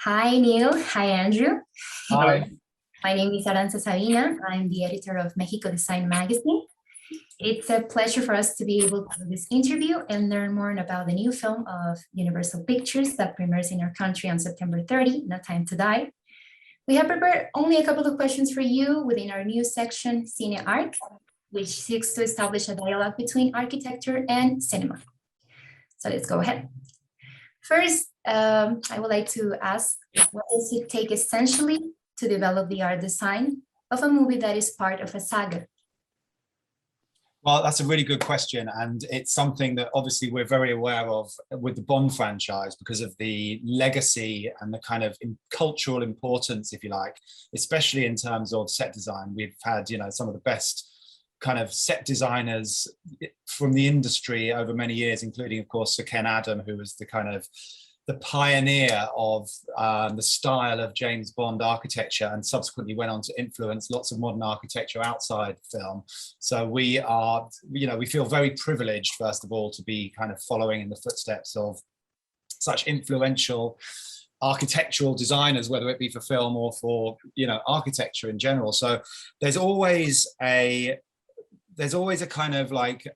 Hi, Neil. Hi, Andrew. Hi. My name is Aranza Sabina. I'm the editor of Mexico Design Magazine. It's a pleasure for us to be able to do this interview and learn more about the new film of Universal Pictures that premieres in our country on September 30, No Time to Die. We have prepared only a couple of questions for you within our new section, Cine Art, which seeks to establish a dialogue between architecture and cinema. So let's go ahead. First, I would like to ask, what does it take essentially to develop the art design of a movie that is part of a saga? Well, that's a really good question. And it's something that obviously we're very aware of with the Bond franchise because of the legacy and the kind of cultural importance, if you like, especially in terms of set design. We've had, some of the best kind of set designers from the industry over many years, including, of course, Sir Ken Adam, who was the kind of the pioneer of the style of James Bond architecture and subsequently went on to influence lots of modern architecture outside film. So we are, we feel very privileged, first of all, to be kind of following in the footsteps of such influential architectural designers, whether it be for film or for, architecture in general. So there's always a kind of like,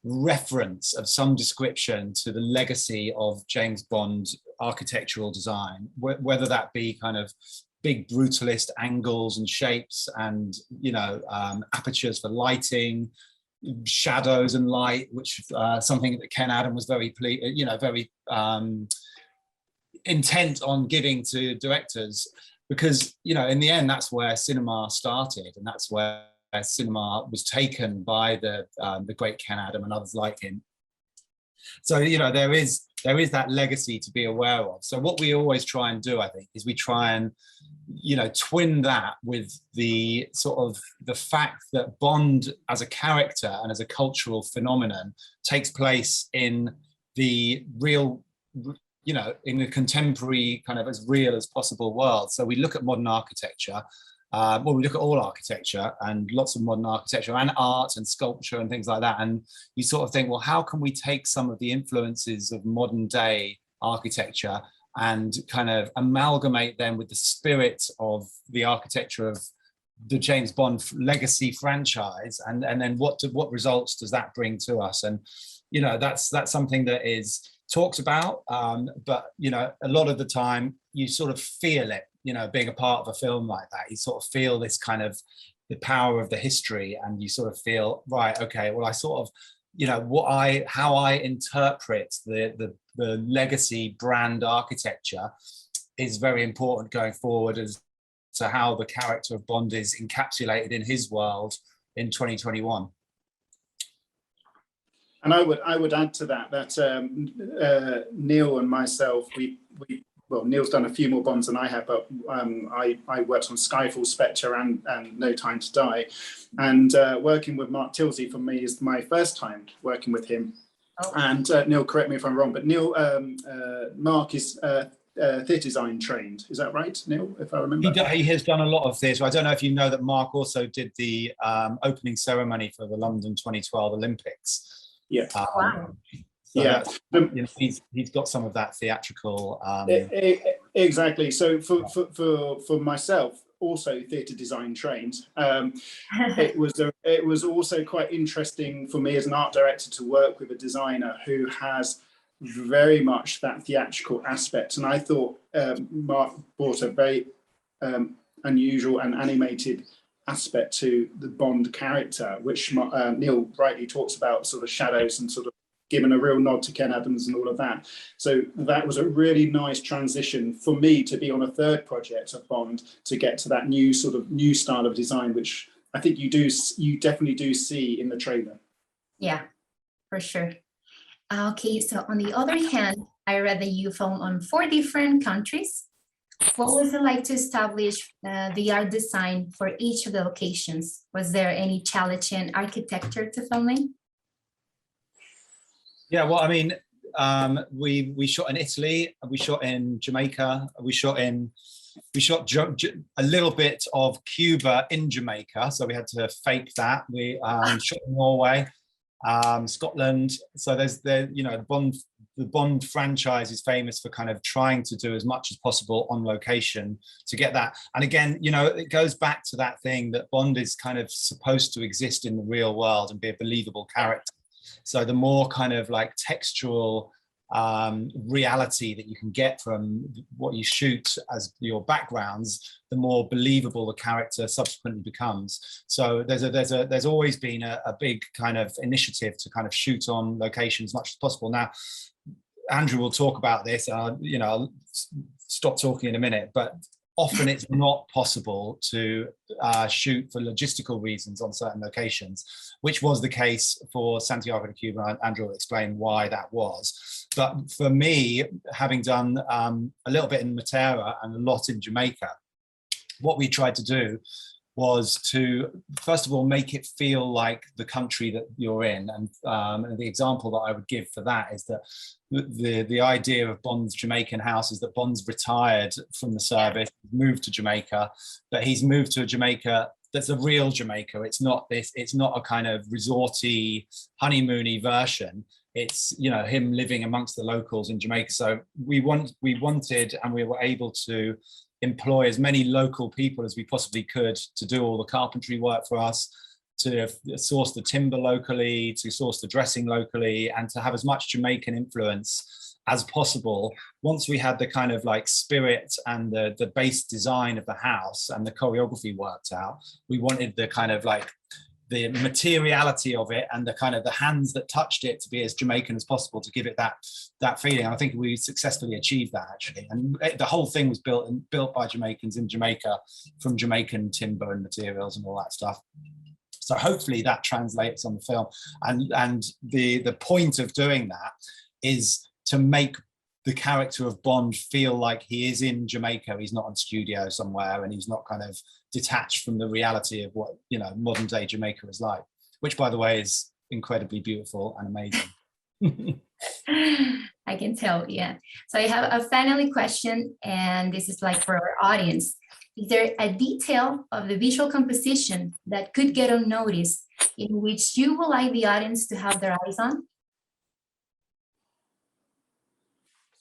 reference of some description to the legacy of James Bond architectural design, whether that be kind of big brutalist angles and shapes and, apertures for lighting, shadows and light, which something that Ken Adam was very intent on giving to directors, because, in the end, that's where cinema started, and that's where cinema was taken by the great Ken Adam and others like him. So there is that legacy to be aware of. So what we always try and do, I think, is we try and twin that with the sort of the fact that Bond as a character and as a cultural phenomenon takes place in the real, in the contemporary kind of as real as possible world. So we look at modern architecture. We look at all architecture and lots of modern architecture and art and sculpture and things like that. And you sort of think, well, how can we take some of the influences of modern day architecture and kind of amalgamate them with the spirit of the architecture of the James Bond legacy franchise? And then what results does that bring to us? And, that's something that is talked about. But, a lot of the time you sort of feel it. Being a part of a film like that, you sort of feel this kind of the power of the history, and you sort of feel, right, okay, well, I sort of, how I interpret the legacy brand architecture is very important going forward as to how the character of Bond is encapsulated in his world in 2021. And I would add to that Neil and myself, well, Neil's done a few more Bonds than I have, but I worked on Skyfall, Spectre, and No Time to Die. And working with Mark Tilsey for me is my first time working with him. Oh. And Neil, correct me if I'm wrong, but Mark is theatre design trained. Is that right, Neil, if I remember? He has done a lot of theatre. I don't know if you know that Mark also did the opening ceremony for the London 2012 Olympics. Yeah. Wow. So yeah, he's got some of that theatrical. Exactly. So for myself, also theatre design trained, it was also quite interesting for me as an art director to work with a designer who has very much that theatrical aspect. And I thought Mark brought a very unusual and animated aspect to the Bond character, which Neil rightly talks about, sort of shadows and sort of given a real nod to Ken Adams and all of that. So that was a really nice transition for me to be on a third project of Bond to get to that new style of design, which I think you definitely do see in the trailer. Yeah, for sure. Okay, so on the other hand, I read that you filmed on 4 different countries. What was it like to establish the art design for each of the locations? Was there any challenge in architecture to filming? Yeah, well, I mean, we shot in Italy, we shot in Jamaica, we shot a little bit of Cuba in Jamaica, so we had to fake that. We shot in Norway, Scotland. So the Bond the Bond franchise is famous for kind of trying to do as much as possible on location to get that. And again, you know, it goes back to that thing that Bond is kind of supposed to exist in the real world and be a believable character. So the more kind of like textual reality that you can get from what you shoot as your backgrounds, the more believable the character subsequently becomes. So there's always been a big kind of initiative to kind of shoot on location as much as possible. Now, Andrew will talk about this. You know, I'll stop talking in a minute, but often it's not possible to shoot for logistical reasons on certain locations, which was the case for Santiago de Cuba. Andrew will explain why that was. But for me, having done a little bit in Matera and a lot in Jamaica, what we tried to do was to, first of all, make it feel like the country that you're in. And the example that I would give for that is that the idea of Bond's Jamaican house is that Bond's retired from the service, moved to Jamaica, but he's moved to a Jamaica that's a real Jamaica. It's not a kind of resorty, honeymoony version. It's, you know, him living amongst the locals in Jamaica. So we wanted, and we were able to employ as many local people as we possibly could to do all the carpentry work for us, to source the timber locally, to source the dressing locally, and to have as much Jamaican influence as possible. Once we had the kind of like spirit and the base design of the house and the choreography worked out, we wanted the kind of like the materiality of it and the kind of the hands that touched it to be as Jamaican as possible, to give it that feeling. And I think we successfully achieved that, actually. And the whole thing was built by Jamaicans in Jamaica from Jamaican timber and materials and all that stuff. So hopefully that translates on the film. And the point of doing that is to make the character of Bond feel like he is in Jamaica. He's not in studio somewhere, and he's not kind of detached from the reality of what, you know, modern day Jamaica is like, which, by the way, is incredibly beautiful and amazing. I can tell, yeah. So I have a final question, and this is like for our audience. Is there a detail of the visual composition that could get unnoticed in which you would like the audience to have their eyes on?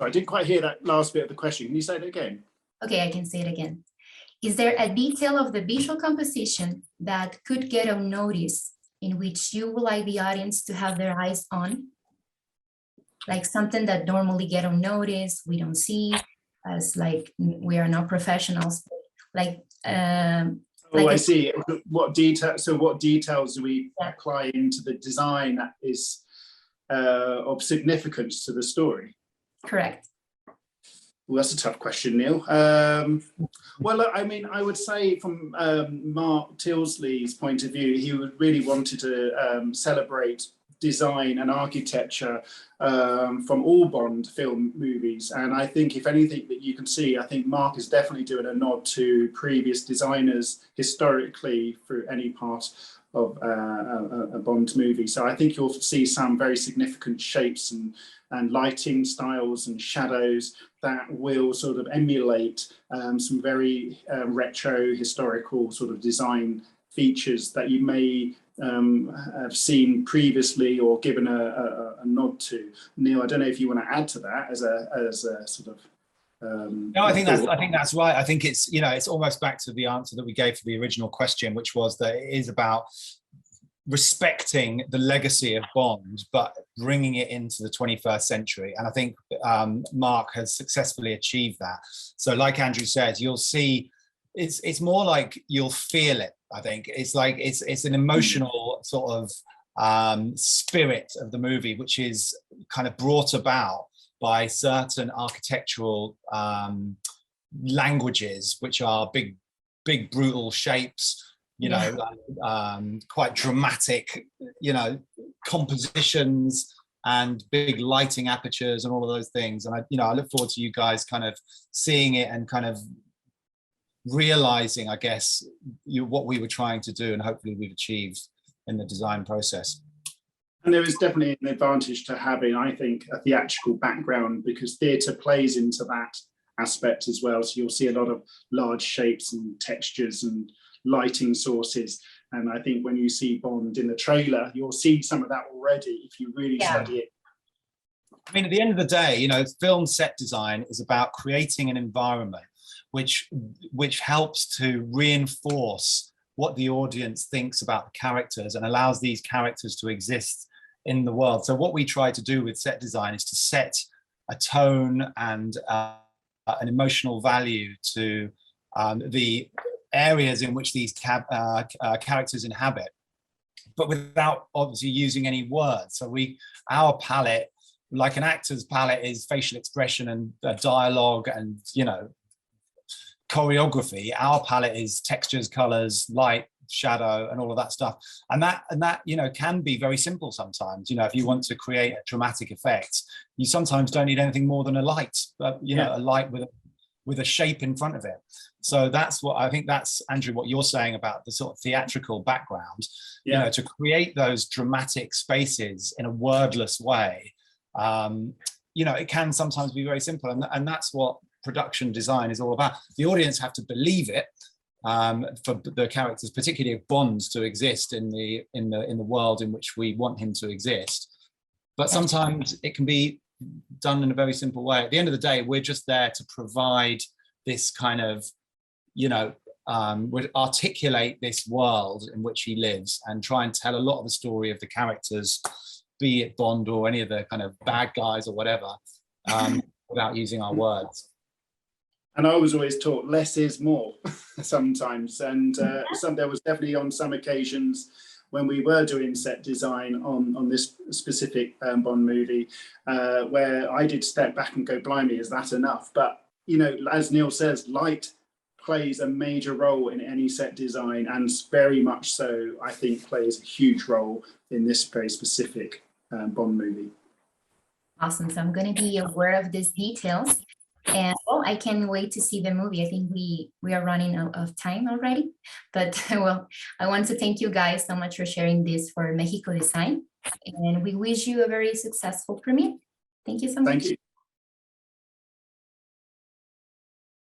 So I didn't quite hear that last bit of the question. Can you say it again? Okay, I can say it again. Is there a detail of the visual composition that could get unnoticed in which you would like the audience to have their eyes on? Like something that normally get unnoticed, we don't see, as like we are not professionals. Like, I see. What details do we apply into the design that is of significance to the story? Correct. Well, that's a tough question, Neil. Well, I mean, I would say from Mark Tilsley's point of view, he really wanted to celebrate design and architecture from all Bond film movies. And I think if anything that you can see, I think Mark is definitely doing a nod to previous designers historically through any part of a Bond movie. So I think you'll see some very significant shapes and lighting styles and shadows that will sort of emulate some very retro historical sort of design features that you may have seen previously or given a nod to. Neil, I don't know if you want to add to that as a sort of no, I think that's right. I think it's, you know, it's almost back to the answer that we gave for the original question, which was that it is about respecting the legacy of Bond, but bringing it into the 21st century. And I think Mark has successfully achieved that. So like Andrew says, you'll see, it's more like you'll feel it. I think it's like, it's an emotional sort of spirit of the movie, which is kind of brought about by certain architectural languages, which are big, brutal shapes, you know, quite dramatic, you know, compositions and big lighting apertures and all of those things. And I look forward to you guys kind of seeing it and kind of realizing, I guess, what we were trying to do and hopefully we've achieved in the design process. And there is definitely an advantage to having, I think, a theatrical background, because theatre plays into that aspect as well. So you'll see a lot of large shapes and textures and lighting sources. And I think when you see Bond in the trailer, you'll see some of that already if you really study it I mean, at the end of the day, you know, film set design is about creating an environment which helps to reinforce what the audience thinks about the characters and allows these characters to exist in the world. So what we try to do with set design is to set a tone and an emotional value to the areas in which these characters inhabit, but without obviously using any words. So our palette, like an actor's palette, is facial expression and dialogue and, you know, choreography. Our palette is textures, colors, light, shadow, and all of that stuff. And that, you know, can be very simple sometimes. You know, if you want to create a dramatic effect, you sometimes don't need anything more than a light, you know, a light with a shape in front of it. So that's what I think, that's, Andrew, what you're saying about the sort of theatrical background, you know, to create those dramatic spaces in a wordless way. You know, it can sometimes be very simple, and that's what production design is all about. The audience have to believe it, for the characters, particularly of Bond, to exist in the world in which we want him to exist. But sometimes it can be done in a very simple way. At the end of the day, we're just there to provide this kind of, you know, articulate this world in which he lives and try and tell a lot of the story of the characters, be it Bond or any of the kind of bad guys or whatever, without using our words. And I was always taught less is more sometimes. And there was definitely on some occasions when we were doing set design on this specific Bond movie, where I did step back and go, blimey, is that enough? But, you know, as Neil says, light plays a major role in any set design, and very much so, I think, plays a huge role in this very specific Bond movie. Awesome. So I'm going to be aware of these details. And well, I can't wait to see the movie. I think we are running out of time already. But well, I want to thank you guys so much for sharing this for Mexico Design. And we wish you a very successful premiere. Thank you so much. Thank you.